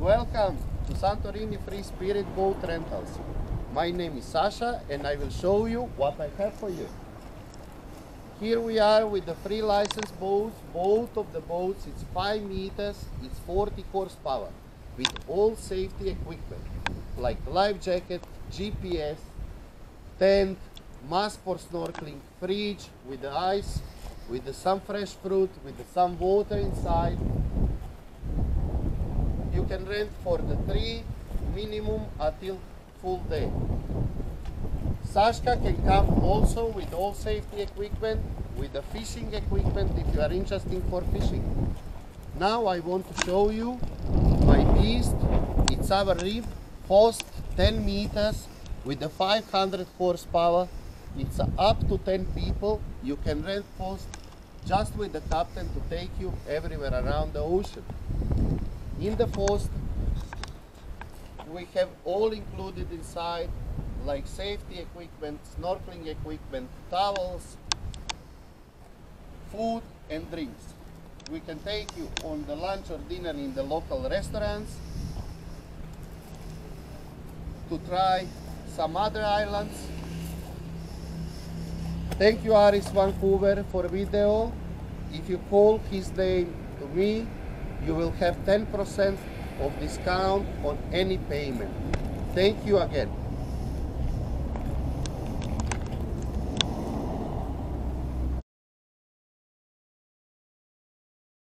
welcome to Santorini Free Spirit boat rentals. My name is Sasa and I will show you what I have for you. Here we are with the free license boats. Both of the boats, it's 5 meters, it's 40 horsepower with all safety equipment like life jacket, GPS, tent, mask for snorkeling, fridge with the ice, with some fresh fruit, with some water inside. You can rent for the 3 minimum until full day. Sashka can come also with all safety equipment, with the fishing equipment if you are interested for fishing. Now I want to show you my beast. It's our reef, host 10 meters with the 500 horsepower. It's up to 10 people. You can rent post just with the captain to take you everywhere around the ocean. In the post, we have all included inside, like safety equipment, snorkeling equipment, towels, food and drinks. We can take you on the lunch or dinner in the local restaurants, to try some other islands. Thank you ARIS-VANCOUVER for video. If you call his name to me, you will have 10% of discount on any payment. Thank you again.